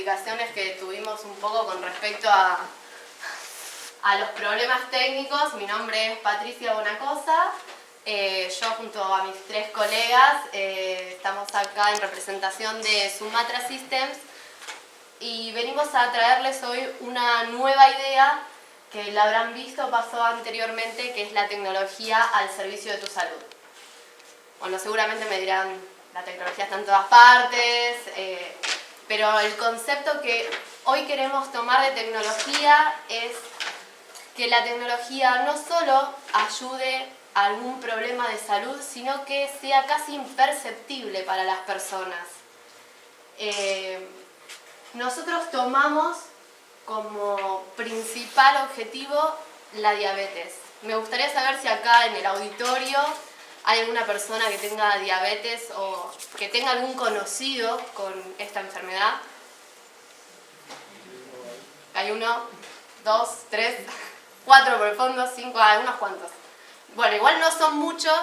complicaciones que tuvimos un poco con respecto a los problemas técnicos. Mi nombre es Patricia Bonacosa. Yo junto a mis 3 colegas estamos acá en representación de Sumatra Systems y venimos a traerles hoy una nueva idea que la habrán visto, pasó anteriormente, que es la tecnología al servicio de tu salud. Bueno, seguramente me dirán, la tecnología está en todas partes, pero el concepto que hoy queremos tomar de tecnología es que la tecnología no solo ayude a algún problema de salud, sino que sea casi imperceptible para las personas. Nosotros tomamos como principal objetivo la diabetes. Me gustaría saber si acá en el auditorio hay alguna persona que tenga diabetes o que tenga algún conocido con esta enfermedad. Hay 1, 2, 3, 4 por el fondo, 5, unos cuantos. Bueno, igual no son muchos,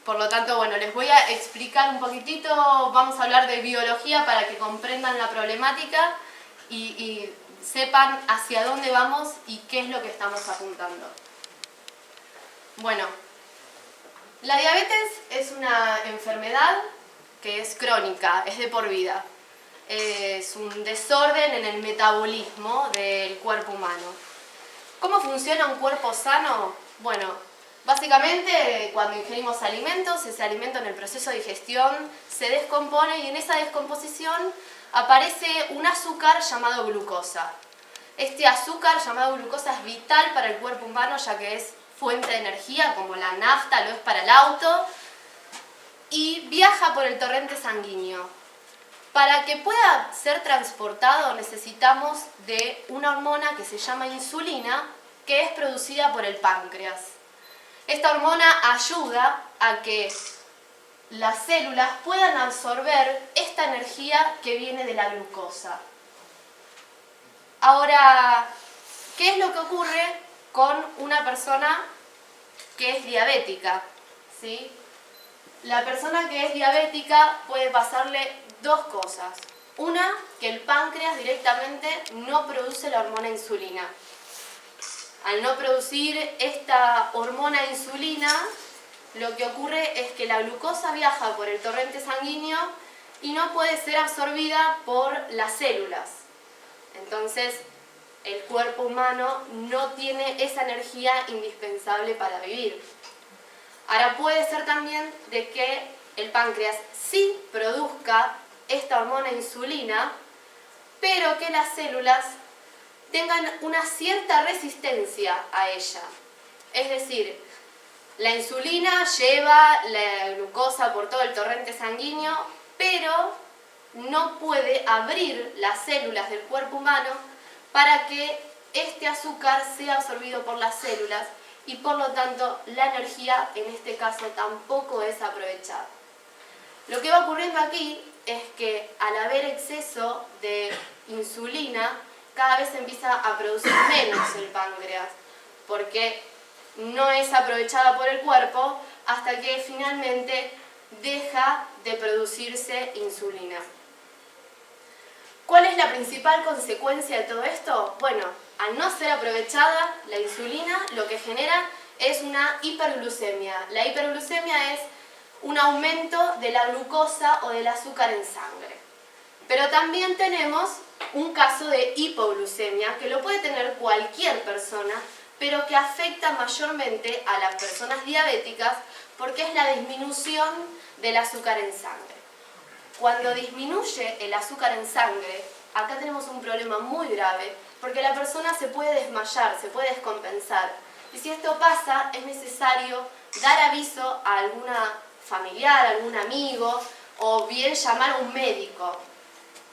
por lo tanto, bueno, les voy a explicar un poquitito, vamos a hablar de biología para que comprendan la problemática y sepan hacia dónde vamos y qué es lo que estamos apuntando. Bueno, la diabetes es una enfermedad que es crónica, es de por vida. Es un desorden en el metabolismo del cuerpo humano. ¿Cómo funciona un cuerpo sano? Bueno, básicamente cuando ingerimos alimentos, ese alimento en el proceso de digestión se descompone y en esa descomposición aparece un azúcar llamado glucosa. Este azúcar llamado glucosa es vital para el cuerpo humano ya que es fuente de energía como la nafta lo es para el auto y viaja por el torrente sanguíneo. Para que pueda ser transportado necesitamos de una hormona que se llama insulina, que es producida por el páncreas. Esta hormona ayuda a que las células puedan absorber esta energía que viene de la glucosa. Ahora, ¿qué es lo que ocurre con una persona que es diabética? ¿Sí? La persona que es diabética puede pasarle 2 cosas. Una, que el páncreas directamente no produce la hormona insulina. Al no producir esta hormona insulina, lo que ocurre es que la glucosa viaja por el torrente sanguíneo y no puede ser absorbida por las células. Entonces, el cuerpo humano no tiene esa energía indispensable para vivir. Ahora puede ser también de que el páncreas sí produzca esta hormona insulina, pero que las células tengan una cierta resistencia a ella. Es decir, la insulina lleva la glucosa por todo el torrente sanguíneo, pero no puede abrir las células del cuerpo humano para que este azúcar sea absorbido por las células y por lo tanto la energía en este caso tampoco es aprovechada. Lo que va ocurriendo aquí es que al haber exceso de insulina cada vez se empieza a producir menos el páncreas porque no es aprovechada por el cuerpo hasta que finalmente deja de producirse insulina. ¿Cuál es la principal consecuencia de todo esto? Bueno, al no ser aprovechada la insulina, lo que genera es una hiperglucemia. La hiperglucemia es un aumento de la glucosa o del azúcar en sangre. Pero también tenemos un caso de hipoglucemia, que lo puede tener cualquier persona, pero que afecta mayormente a las personas diabéticas porque es la disminución del azúcar en sangre. Cuando disminuye el azúcar en sangre, acá tenemos un problema muy grave porque la persona se puede desmayar, se puede descompensar. Y si esto pasa, es necesario dar aviso a alguna familiar, a algún amigo o bien llamar a un médico.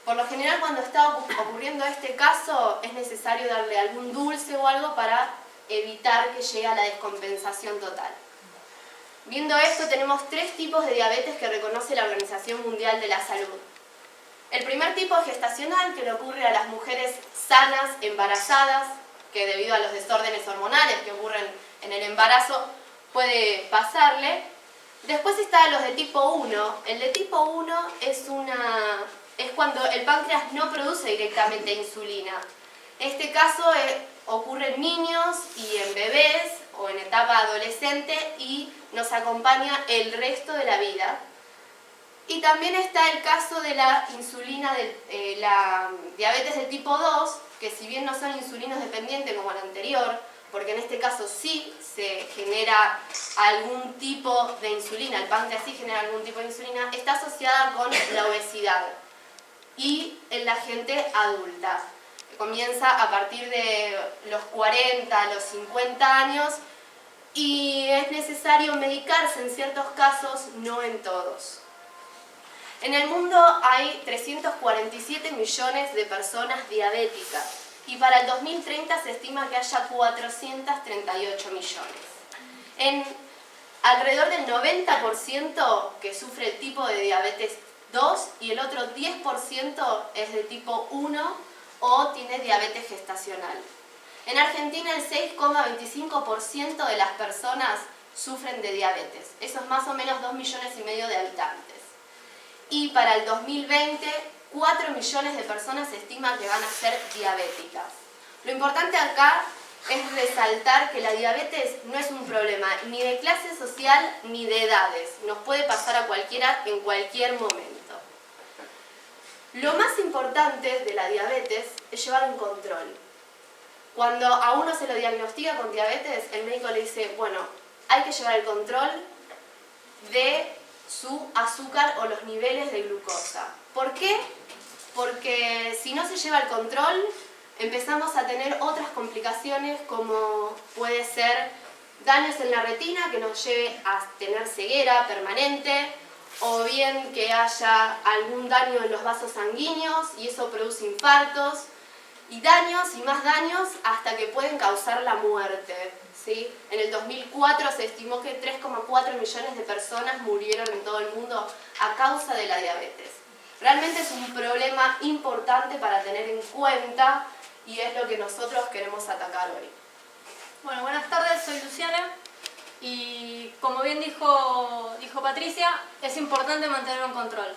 Por lo general, cuando está ocurriendo este caso, es necesario darle algún dulce o algo para evitar que llegue a la descompensación total. Viendo esto, tenemos 3 tipos de diabetes que reconoce la Organización Mundial de la Salud. El primer tipo es gestacional, que le ocurre a las mujeres sanas, embarazadas, que debido a los desórdenes hormonales que ocurren en el embarazo puede pasarle. Después están los de tipo 1. El de tipo 1 es una es cuando el páncreas no produce directamente insulina. En este caso ocurre en niños y en bebés o en etapa adolescente y nos acompaña el resto de la vida. Y también está el caso de la insulina, de la diabetes de tipo 2, que si bien no son insulinos dependientes como el anterior, porque en este caso sí se genera algún tipo de insulina, el páncreas sí genera algún tipo de insulina, está asociada con la obesidad y en la gente adulta. Comienza a partir de los 40, los 50 años y es necesario medicarse en ciertos casos, no en todos. En el mundo hay 347 millones de personas diabéticas y para el 2030 se estima que haya 438 millones. Alrededor del 90% que sufre el tipo de diabetes 2 y el otro 10% es de tipo 1 o tiene diabetes gestacional. En Argentina el 6,25% de las personas sufren de diabetes. Eso es más o menos 2,5 millones de habitantes. Y para el 2020, 4 millones de personas se estima que van a ser diabéticas. Lo importante acá es resaltar que la diabetes no es un problema ni de clase social ni de edades. Nos puede pasar a cualquiera en cualquier momento. Lo más importante de la diabetes es llevar un control. Cuando a uno se lo diagnostica con diabetes, el médico le dice, bueno, hay que llevar el control de su azúcar o los niveles de glucosa. ¿Por qué? Porque si no se lleva el control, empezamos a tener otras complicaciones como puede ser daños en la retina que nos lleve a tener ceguera permanente, o bien que haya algún daño en los vasos sanguíneos y eso produce infartos, y daños y más daños hasta que pueden causar la muerte, ¿sí? En el 2004 se estimó que 3,4 millones de personas murieron en todo el mundo a causa de la diabetes. Realmente es un problema importante para tener en cuenta y es lo que nosotros queremos atacar hoy. Bueno, buenas tardes, soy Luciana y como bien dijo Patricia, es importante mantener un control.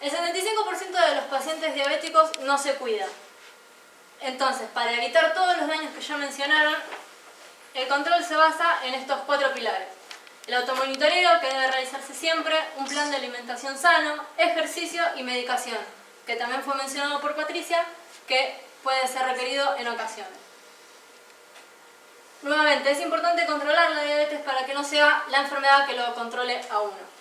El 75% de los pacientes diabéticos no se cuida. Entonces, para evitar todos los daños que ya mencionaron, el control se basa en estos 4 pilares. El automonitoreo, que debe realizarse siempre, un plan de alimentación sano, ejercicio y medicación, que también fue mencionado por Patricia, que puede ser requerido en ocasiones. Nuevamente, es importante controlar la diabetes para que no sea la enfermedad que lo controle a uno.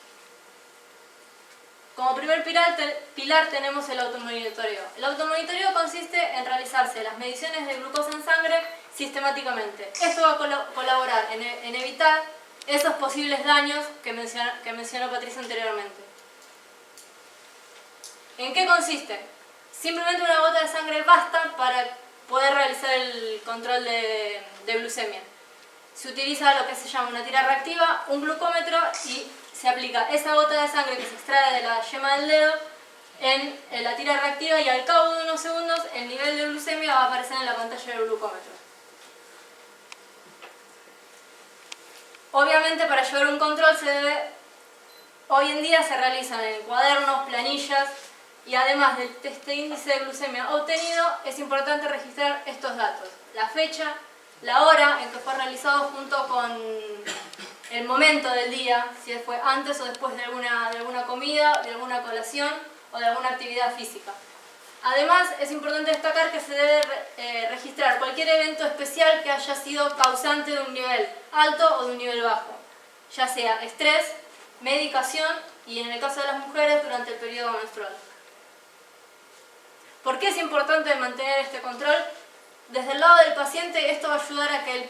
Como primer pilar tenemos el automonitoreo. El automonitoreo consiste en realizarse las mediciones de glucosa en sangre sistemáticamente. Esto va a colaborar en evitar esos posibles daños que mencionó Patricia anteriormente. ¿En qué consiste? Simplemente una gota de sangre basta para poder realizar el control de glucemia. Se utiliza lo que se llama una tira reactiva, un glucómetro y se aplica esa gota de sangre que se extrae de la yema del dedo en la tira reactiva y al cabo de unos segundos el nivel de glucemia va a aparecer en la pantalla del glucómetro. Obviamente para llevar un control hoy en día se realizan en cuadernos, planillas y además de este índice de glucemia obtenido es importante registrar estos datos, la fecha, la hora en que fue realizado junto con el momento del día, si fue antes o después de alguna comida, de alguna colación o de alguna actividad física. Además, es importante destacar que se debe registrar cualquier evento especial que haya sido causante de un nivel alto o de un nivel bajo, ya sea estrés, medicación y en el caso de las mujeres durante el periodo menstrual. ¿Por qué es importante mantener este control? Desde el lado del paciente esto va a ayudar a que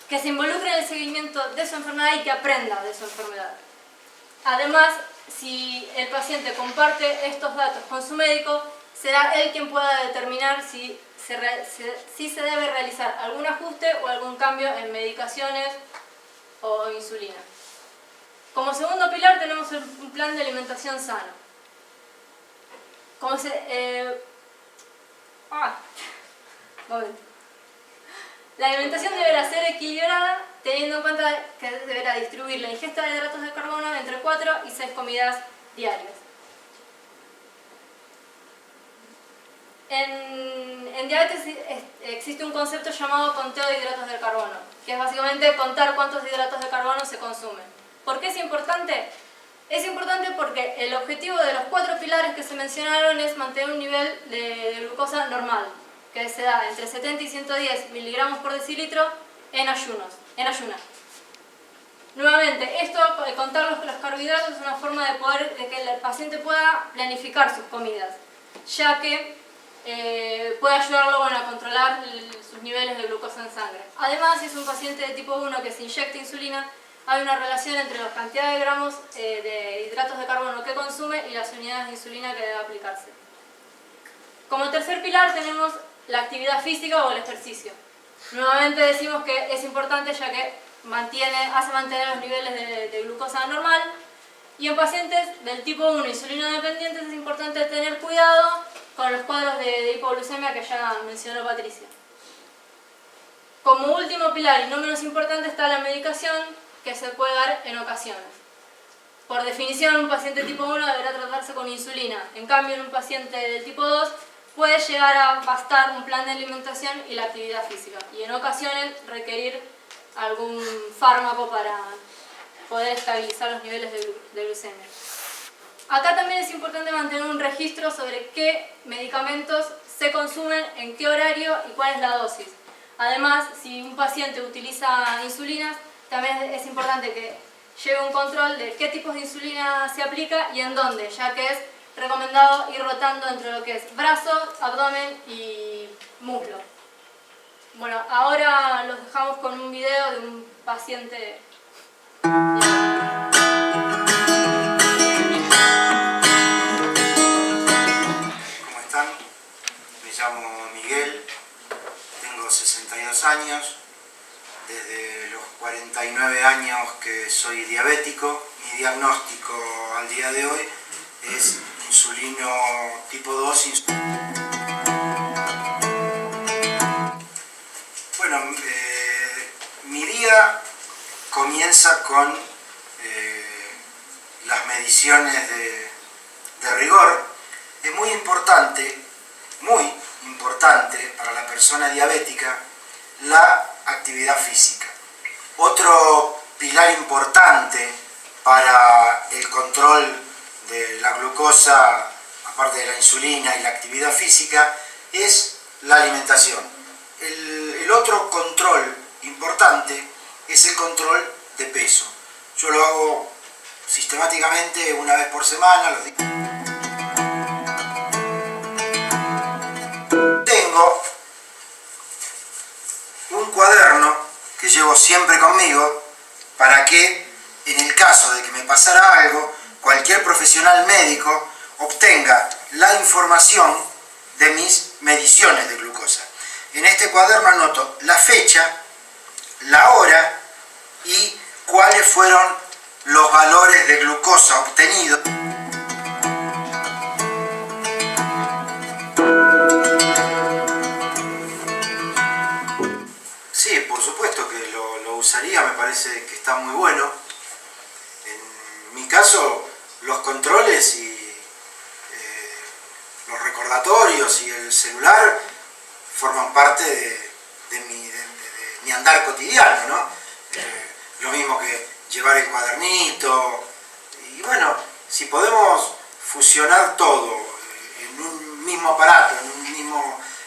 que se involucre en el seguimiento de su enfermedad y que aprenda de su enfermedad. Además, si el paciente comparte estos datos con su médico, será él quien pueda determinar si se debe realizar algún ajuste o algún cambio en medicaciones o insulina. Como segundo pilar tenemos un plan de alimentación sano. La alimentación deberá ser equilibrada teniendo en cuenta que deberá distribuir la ingesta de hidratos de carbono entre 4 y 6 comidas diarias. En diabetes existe un concepto llamado conteo de hidratos de carbono, que es básicamente contar cuántos hidratos de carbono se consumen. ¿Por qué es importante? Es importante porque el objetivo de los 4 pilares que se mencionaron es mantener un nivel de glucosa normal, que se da entre 70 y 110 miligramos por decilitro en ayunas. Nuevamente, esto, contar los carbohidratos es una forma de que el paciente pueda planificar sus comidas, ya que puede ayudarlo a controlar sus niveles de glucosa en sangre. Además, si es un paciente de tipo 1 que se inyecta insulina, hay una relación entre la cantidad de gramos de hidratos de carbono que consume y las unidades de insulina que debe aplicarse. Como tercer pilar tenemos la actividad física o el ejercicio. Nuevamente decimos que es importante ya que hace mantener los niveles de glucosa normal, y en pacientes del tipo 1 insulino dependientes es importante tener cuidado con los cuadros de hipoglucemia que ya mencionó Patricia. Como último pilar y no menos importante está la medicación, que se puede dar en ocasiones. Por definición, un paciente tipo 1 deberá tratarse con insulina. En cambio, en un paciente del tipo 2 puede llegar a bastar un plan de alimentación y la actividad física, y en ocasiones requerir algún fármaco para poder estabilizar los niveles de glucemia. Acá también es importante mantener un registro sobre qué medicamentos se consumen, en qué horario y cuál es la dosis. Además, si un paciente utiliza insulinas, también es importante que lleve un control de qué tipos de insulina se aplica y en dónde, ya que es recomendado ir rotando entre lo que es brazo, abdomen y muslo. Bueno, ahora los dejamos con un video de un paciente. ¿Cómo están? Me llamo Miguel, tengo 62 años, desde los 49 años que soy diabético. Mi diagnóstico al día de hoy es insulino tipo 2. Bueno, mi día comienza con las mediciones de rigor. Es muy importante para la persona diabética la actividad física. Otro pilar importante para el control de la glucosa, aparte de la insulina y la actividad física, es la alimentación. El otro control importante es el control de peso. Yo lo hago sistemáticamente una vez por semana. Tengo un cuaderno que llevo siempre conmigo para que, en el caso de que me pasara algo, cualquier profesional médico obtenga la información de mis mediciones de glucosa. En este cuaderno anoto la fecha, la hora y cuáles fueron los valores de glucosa obtenidos. Sí, por supuesto que lo usaría, me parece que está muy bueno. En mi caso, los controles y los recordatorios y el celular forman parte de mi andar cotidiano, ¿no? Lo mismo que llevar el cuadernito. Y bueno, si podemos fusionar todo en un mismo aparato,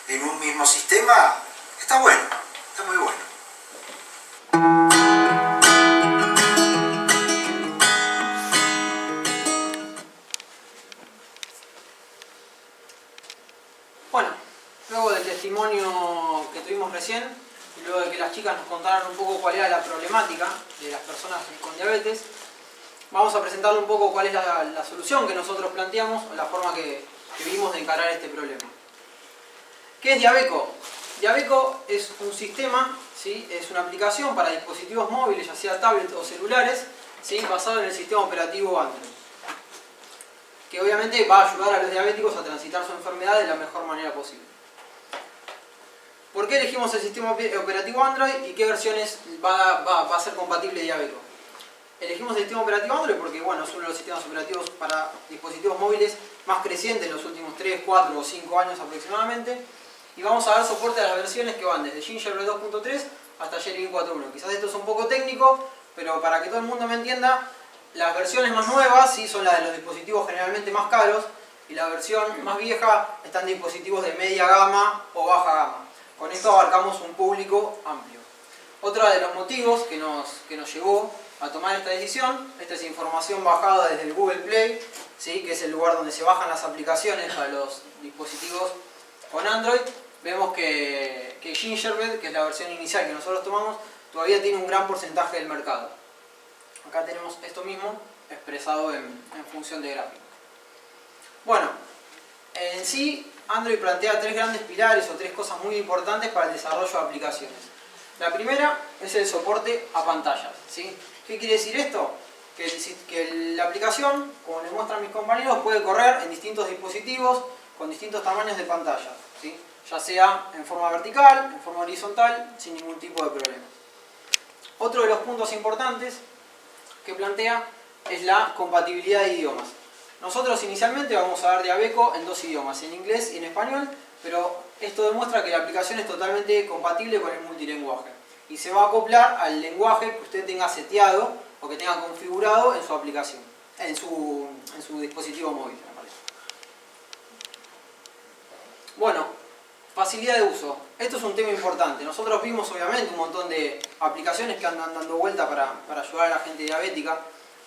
en un mismo sistema, está bueno, está muy bueno. Bueno, luego del testimonio que tuvimos recién, y luego de que las chicas nos contaran un poco cuál era la problemática de las personas con diabetes, vamos a presentarle un poco cuál es la solución que nosotros planteamos, o la forma que vimos de encarar este problema. ¿Qué es Diabeco? Diabeco es un sistema, ¿sí? Es una aplicación para dispositivos móviles, ya sea tablets o celulares, ¿sí? Basado en el sistema operativo Android, que obviamente va a ayudar a los diabéticos a transitar su enfermedad de la mejor manera posible. ¿Por qué elegimos el sistema operativo Android y qué versiones va a ser compatible Diabeco? elegimos el sistema operativo Android porque bueno, es uno de los sistemas operativos para dispositivos móviles más crecientes en los últimos 3, 4 o 5 años aproximadamente. Y vamos a dar soporte a las versiones que van desde Gingerbread 2.3 hasta Jelly Bean 4.1. Quizás esto es un poco técnico, pero para que todo el mundo me entienda, las versiones más nuevas sí son las de los dispositivos generalmente más caros, y la versión más vieja están en dispositivos de media gama o baja gama. Con esto abarcamos un público amplio. Otro de los motivos que nos llevó a tomar esta decisión, esta es información bajada desde el Google Play, ¿sí? Que es el lugar donde se bajan las aplicaciones para los dispositivos con Android. Vemos que Gingerbread, que es la versión inicial que nosotros tomamos, todavía tiene un gran porcentaje del mercado. Acá tenemos esto mismo expresado en función de gráfico. Bueno, en sí Android plantea tres grandes pilares o tres cosas muy importantes para el desarrollo de aplicaciones. La primera es el soporte a pantallas, ¿sí? ¿Qué quiere decir esto? Que la aplicación, como les muestran mis compañeros, puede correr en distintos dispositivos con distintos tamaños de pantalla, ¿sí? Ya sea en forma vertical, en forma horizontal, sin ningún tipo de problema. Otro de los puntos importantes que plantea es la compatibilidad de idiomas. Nosotros inicialmente vamos a dar Diabeco en 2 idiomas, en inglés y en español, pero esto demuestra que la aplicación es totalmente compatible con el multilingüaje y se va a acoplar al lenguaje que usted tenga seteado o que tenga configurado en su aplicación, en su dispositivo móvil. Bueno, facilidad de uso. Esto es un tema importante. Nosotros vimos obviamente un montón de aplicaciones que andan dando vuelta para ayudar a la gente diabética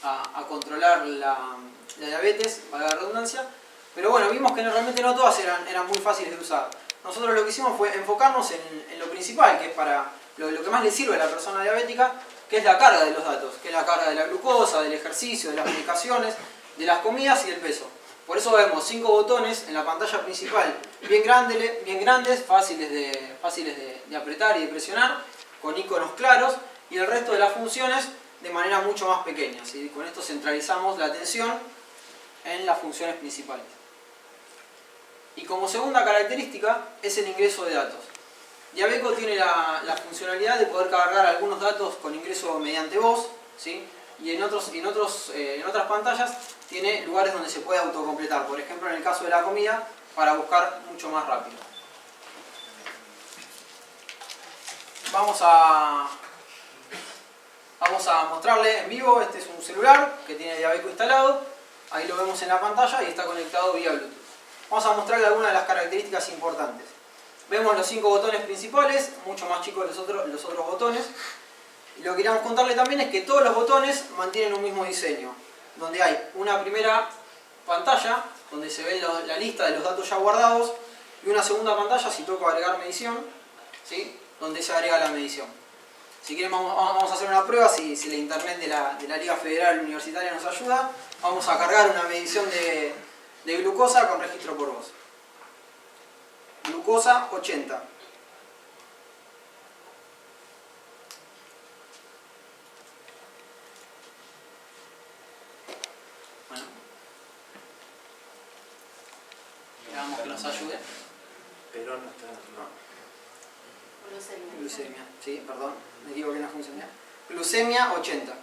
a controlar la diabetes, para la redundancia, pero bueno, vimos que realmente no todas eran muy fáciles de usar. Nosotros lo que hicimos fue enfocarnos en lo principal, que es para lo que más le sirve a la persona diabética, que es la carga de los datos, que es la carga de la glucosa, del ejercicio, de las medicaciones, de las comidas y del peso. Por eso vemos 5 botones en la pantalla principal bien grandes, fáciles de apretar y de presionar, con iconos claros, y el resto de las funciones de manera mucho más pequeña, ¿sí? Con esto centralizamos la atención en las funciones principales. Y como segunda característica es el ingreso de datos. Diabeco tiene la funcionalidad de poder cargar algunos datos con ingreso mediante voz, ¿sí? Y en otras pantallas tiene lugares donde se puede autocompletar, por ejemplo en el caso de la comida, para buscar mucho más rápido. Vamos a mostrarle en vivo. Este es un celular que tiene Diabeco instalado, ahí lo vemos en la pantalla y está conectado vía Bluetooth. Vamos a mostrarle algunas de las características importantes. Vemos los 5 botones principales, mucho más chicos los otros botones. Y lo que queríamos contarle también es que todos los botones mantienen un mismo diseño, donde hay una primera pantalla donde se ve la lista de los datos ya guardados y una segunda pantalla, si toco agregar medición, ¿sí? Donde se agrega la medición. Si quieren vamos a hacer una prueba, si la internet de la Liga Federal Universitaria nos ayuda. Vamos a cargar una medición de glucosa con registro por voz. Glucosa 80. Bueno. Veamos que nos ayude. Pero no está. Glucemia, sí, perdón, me equivoqué en la función. Glucemia 80.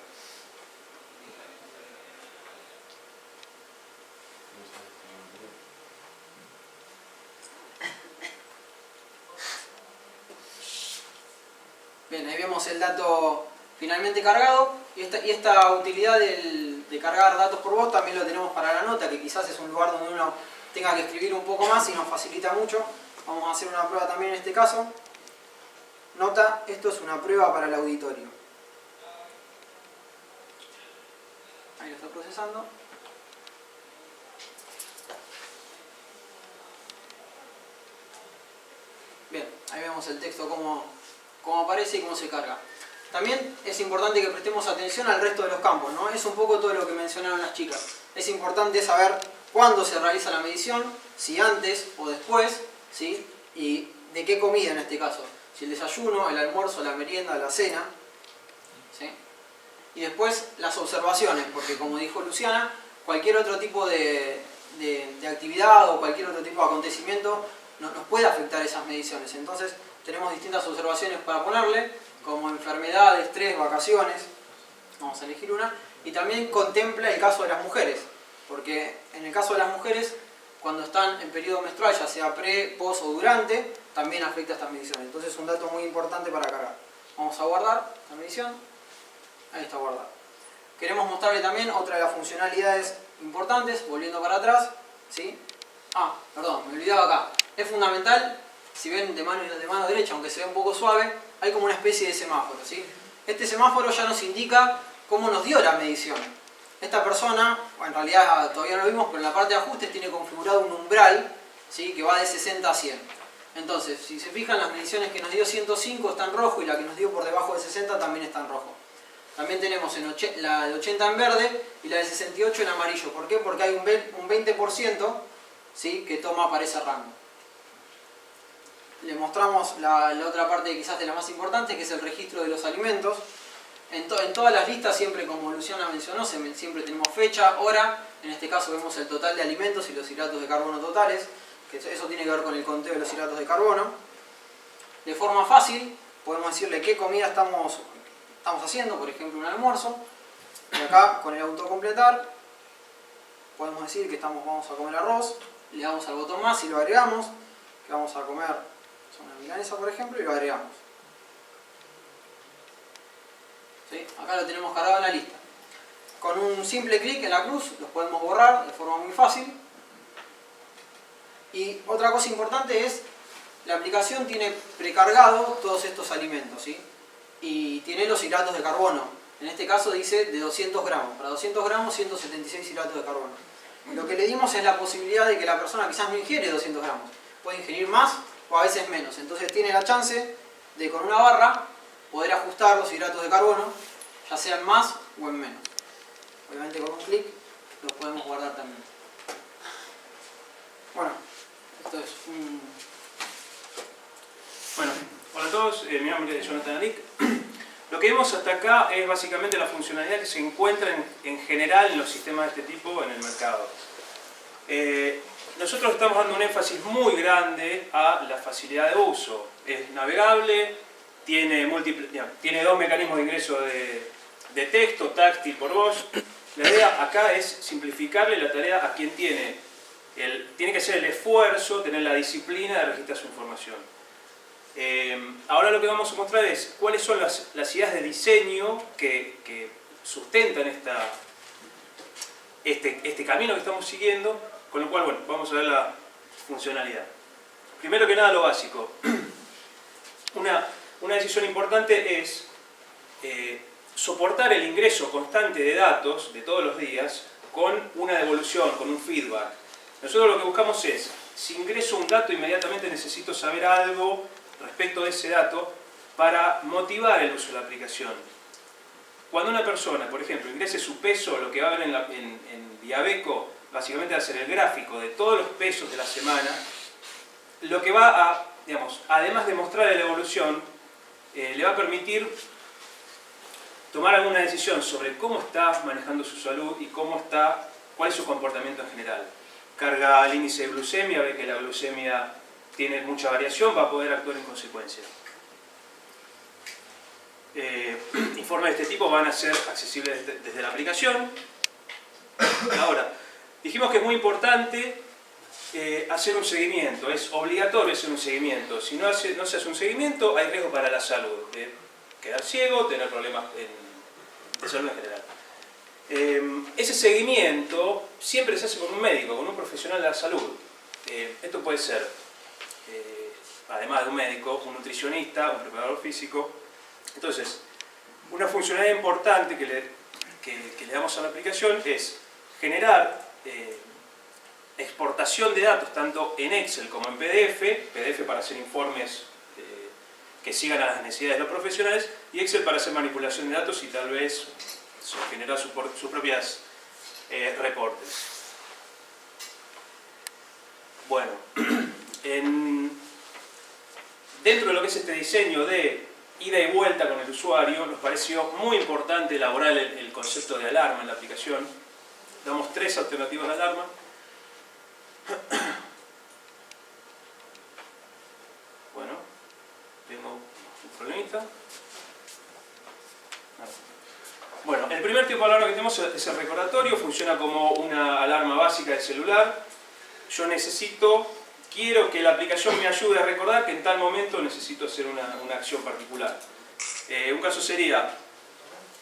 Bien, ahí vemos el dato finalmente cargado y esta utilidad de cargar datos por voz también lo tenemos para la nota, que quizás es un lugar donde uno tenga que escribir un poco más y nos facilita mucho. Vamos a hacer una prueba también en este caso. Nota, esto es una prueba para el auditorio. Ahí lo está procesando. Bien, ahí vemos el texto cómo aparece y cómo se carga. También es importante que prestemos atención al resto de los campos, ¿no? Es un poco todo lo que mencionaron las chicas. Es importante saber cuándo se realiza la medición, si antes o después, ¿sí? Y de qué comida en este caso. Si el desayuno, el almuerzo, la merienda, la cena, ¿sí? Y después las observaciones, porque como dijo Luciana, cualquier otro tipo de actividad o cualquier otro tipo de acontecimiento nos puede afectar esas mediciones. Entonces tenemos distintas observaciones para ponerle, como enfermedad, estrés, vacaciones. vamos a elegir una, y también contempla el caso de las mujeres, porque en el caso de las mujeres, cuando están en periodo menstrual, ya sea pre, post o durante, también afecta estas mediciones. Entonces es un dato muy importante para cargar. Vamos a guardar esta medición. Ahí está guardada. Queremos mostrarle también otra de las funcionalidades importantes, volviendo para atrás, ¿sí? Ah, perdón, me olvidaba acá. Es fundamental, si ven de mano derecha, aunque se ve un poco suave, hay como una especie de semáforo, ¿sí? Este semáforo ya nos indica cómo nos dio la medición. Esta persona, bueno, en realidad todavía no lo vimos, pero en la parte de ajustes tiene configurado un umbral, ¿sí? Que va de 60 a 100. Entonces, si se fijan, las mediciones que nos dio 105 está en rojo y la que nos dio por debajo de 60 también está en rojo. También tenemos la de 80 en verde y la de 68 en amarillo. ¿Por qué? Porque hay un 20%, ¿sí? Que toma para ese rango. Le mostramos la otra parte quizás de la más importante, que es el registro de los alimentos. En todas las listas, siempre como Luciana mencionó, siempre tenemos fecha, hora. En este caso vemos el total de alimentos y los hidratos de carbono totales, que eso tiene que ver con el conteo de los hidratos de carbono. De forma fácil, podemos decirle qué comida estamos haciendo, por ejemplo un almuerzo. Y acá, con el autocompletar, podemos decir que vamos a comer arroz, le damos al botón más y lo agregamos, que vamos a comer una milanesa, por ejemplo, y lo agregamos. ¿Sí? Acá lo tenemos cargado en la lista. Con un simple clic en la cruz los podemos borrar de forma muy fácil. Y otra cosa importante es, la aplicación tiene precargado todos estos alimentos, ¿sí? Y tiene los hidratos de carbono. En este caso dice de 200 gramos. Para 200 gramos, 176 hidratos de carbono. Lo que le dimos es la posibilidad de que la persona quizás no ingiere 200 gramos. Puede ingerir más o a veces menos. Entonces tiene la chance de, con una barra, poder ajustar los hidratos de carbono, ya sean más o en menos. Obviamente con un clic los podemos guardar también. Bueno, esto es un... Bueno, hola a todos, mi nombre es Jonathan Alic. Lo que vemos hasta acá es básicamente la funcionalidad que se encuentra en general en los sistemas de este tipo en el mercado. Nosotros estamos dando un énfasis muy grande a la facilidad de uso. Es navegable, tiene dos mecanismos de ingreso de texto, táctil, por voz. La idea acá es simplificarle la tarea a quien tiene que hacer el esfuerzo, tener la disciplina de registrar su información. Ahora lo que vamos a mostrar es cuáles son las ideas de diseño que sustentan este camino que estamos siguiendo, con lo cual, bueno, vamos a ver la funcionalidad. Primero que nada, lo básico. Una decisión importante es soportar el ingreso constante de datos de todos los días con una devolución, con un feedback. Nosotros lo que buscamos es, si ingreso un dato, inmediatamente necesito saber algo respecto de ese dato para motivar el uso de la aplicación. Cuando una persona, por ejemplo, ingrese su peso, lo que va a ver en Diabeco, básicamente va a ser el gráfico de todos los pesos de la semana, lo que va a, digamos, además de mostrarle la evolución, le va a permitir tomar alguna decisión sobre cómo está manejando su salud y cuál es su comportamiento en general. Carga el índice de glucemia, ve que la glucemia tiene mucha variación, va a poder actuar en consecuencia. Informes de este tipo van a ser accesibles desde la aplicación. Ahora, dijimos que es muy importante hacer un seguimiento, es obligatorio hacer un seguimiento. Si no se hace un seguimiento, hay riesgo para la salud, de quedar ciego, tener problemas de salud en general. Ese seguimiento siempre se hace con un médico, con un profesional de la salud. Esto puede ser, además de un médico, un nutricionista, un preparador físico. Entonces, una funcionalidad importante que le damos a la aplicación es generar exportación de datos tanto en Excel como en PDF para hacer informes que sigan a las necesidades de los profesionales, y Excel para hacer manipulación de datos y tal vez generar sus propias reportes. Bueno, dentro de lo que es este diseño de ida y vuelta con el usuario, nos pareció muy importante elaborar el concepto de alarma en la aplicación. Damos 3 alternativas de alarma. Bueno, tengo un problemita. Bueno, el El primer tipo de alarma que tenemos es el recordatorio, funciona como una alarma básica del celular. Yo quiero que la aplicación me ayude a recordar que en tal momento necesito hacer una acción particular. Un caso sería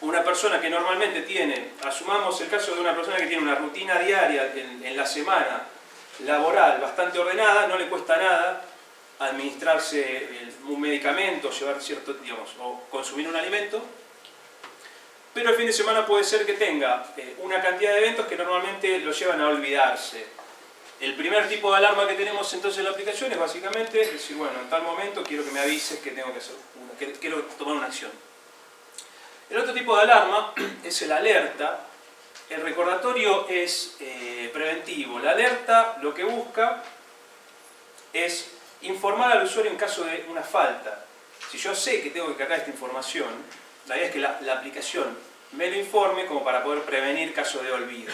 una persona que normalmente tiene, asumamos el caso de una persona que tiene una rutina diaria en la semana laboral bastante ordenada, no le cuesta nada administrarse un medicamento, llevar cierto, digamos, o consumir un alimento, pero el fin de semana puede ser que tenga una cantidad de eventos que normalmente lo llevan a olvidarse. El primer tipo de alarma que tenemos entonces en la aplicación es básicamente decir, bueno, en tal momento quiero que me avises que tengo que hacer que quiero tomar una acción. El otro tipo de alarma es el alerta. El recordatorio es preventivo. La alerta lo que busca es informar al usuario en caso de una falta. Si yo sé que tengo que cargar esta información, la idea es que la aplicación me lo informe como para poder prevenir caso de olvido.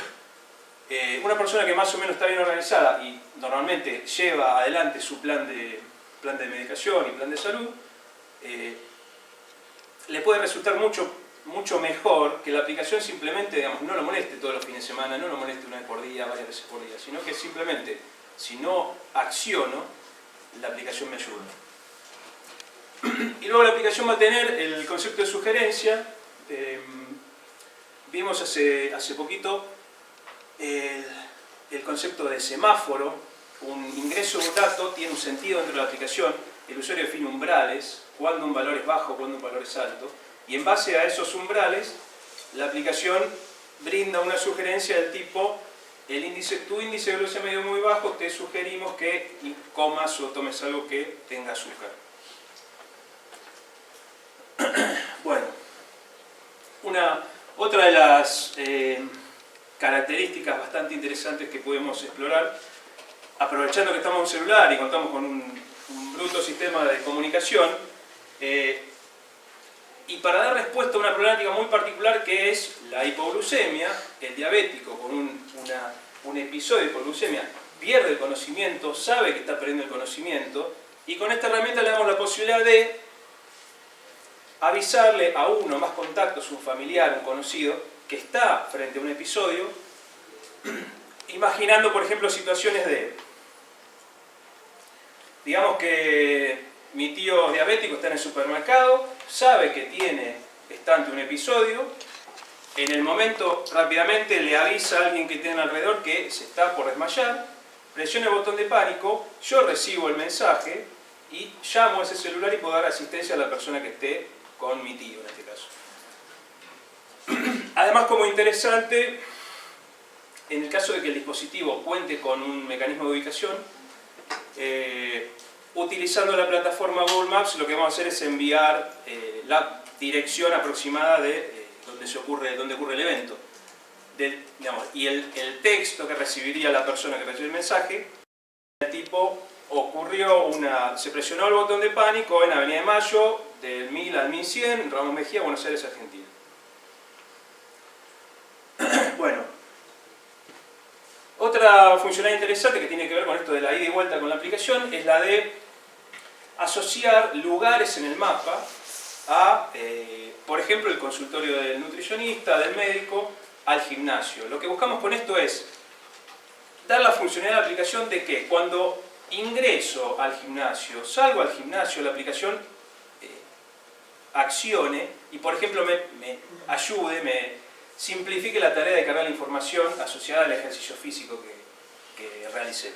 Una persona que más o menos está bien organizada y normalmente lleva adelante su plan de medicación y plan de salud, le puede resultar mucho mejor que la aplicación simplemente, digamos, no lo moleste todos los fines de semana, no lo moleste una vez por día, varias veces por día, sino que simplemente, si no acciono, la aplicación me ayuda. Y luego la aplicación va a tener el concepto de sugerencia. Vimos hace poquito el concepto de semáforo. Un ingreso de un dato tiene un sentido dentro de la aplicación. El usuario define umbrales, cuando un valor es bajo, cuando un valor es alto. Y en base a esos umbrales, la aplicación brinda una sugerencia del tipo: tu índice de glucemia medio muy bajo, te sugerimos que comas o tomes algo que tenga azúcar. Bueno, otra de las características bastante interesantes que podemos explorar, aprovechando que estamos en un celular y contamos con un bruto sistema de comunicación, y para dar respuesta a una problemática muy particular que es la hipoglucemia, el diabético con un episodio de hipoglucemia pierde el conocimiento, sabe que está perdiendo el conocimiento, y con esta herramienta le damos la posibilidad de avisarle a uno más contactos, un familiar, un conocido, que está frente a un episodio, imaginando, por ejemplo, situaciones digamos que mi tío diabético está en el supermercado, sabe que está ante un episodio, en el momento rápidamente le avisa a alguien que tiene alrededor que se está por desmayar, presiona el botón de pánico, yo recibo el mensaje y llamo a ese celular y puedo dar asistencia a la persona que esté con mi tío en este caso. Además, como interesante, en el caso de que el dispositivo cuente con un mecanismo de ubicación, utilizando la plataforma Google Maps, lo que vamos a hacer es enviar la dirección aproximada de donde ocurre el evento. Y el texto que recibiría la persona que recibe el mensaje, el tipo: se presionó el botón de pánico en Avenida de Mayo, del 1000 al 1100, Ramos Mejía, Buenos Aires, Argentina. Bueno, otra funcionalidad interesante que tiene que ver con esto de la ida y vuelta con la aplicación es la de asociar lugares en el mapa a, por ejemplo, el consultorio del nutricionista, del médico, al gimnasio. Lo que buscamos con esto es dar la funcionalidad de la aplicación de que cuando ingreso al gimnasio, salgo al gimnasio, la aplicación accione y, por ejemplo, me ayude, me simplifique la tarea de cargar la información asociada al ejercicio físico que realicé.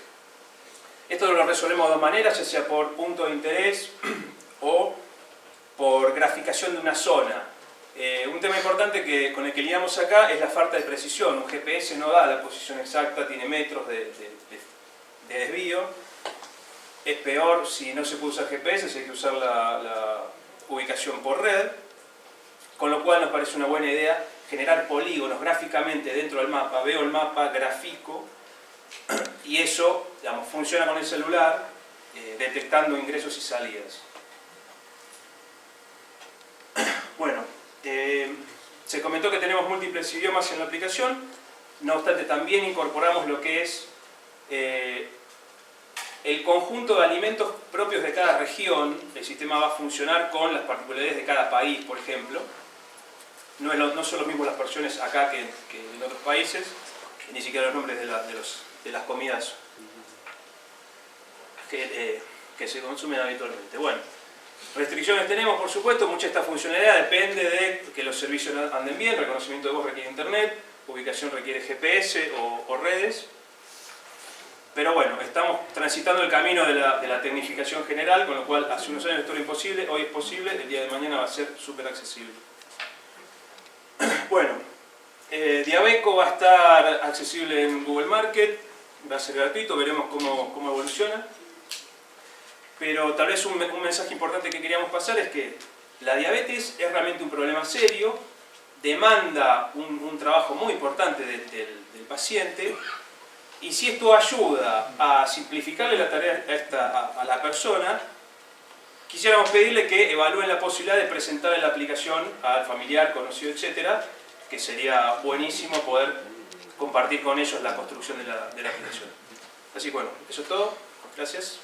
Esto lo resolvemos de dos maneras, ya sea por punto de interés o por graficación de una zona. Un tema importante con el que lidiamos acá es la falta de precisión. Un GPS no da la posición exacta, tiene metros de desvío. Es peor si no se puede usar GPS, si hay que usar la ubicación por red. Con lo cual nos parece una buena idea generar polígonos gráficamente dentro del mapa. Veo el mapa, grafico, y eso, digamos, funciona con el celular, detectando ingresos y salidas. Bueno, se comentó que tenemos múltiples idiomas en la aplicación, no obstante también incorporamos lo que es el conjunto de alimentos propios de cada región. El sistema va a funcionar con las particularidades de cada país, por ejemplo. no son los mismos las porciones acá que en otros países, ni siquiera los nombres de las comidas que se consumen habitualmente. Bueno, restricciones tenemos, por supuesto, mucha de esta funcionalidad depende de que los servicios anden bien, reconocimiento de voz requiere internet, ubicación requiere GPS o redes. Pero bueno, estamos transitando el camino de la tecnificación general, con lo cual hace unos años esto era imposible, hoy es posible, el día de mañana va a ser súper accesible. Bueno, Diabeco va a estar accesible en Google Market, va a ser gratuito, veremos cómo evoluciona. Pero tal vez un mensaje importante que queríamos pasar es que la diabetes es realmente un problema serio, demanda un trabajo muy importante del paciente, y si esto ayuda a simplificarle la tarea a la persona, quisiéramos pedirle que evalúen la posibilidad de presentarle la aplicación al familiar, conocido, etcétera, que sería buenísimo poder compartir con ellos la construcción de la aplicación. Así que bueno, eso es todo. Gracias.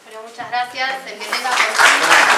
Bueno, muchas gracias. El que tenga consultas.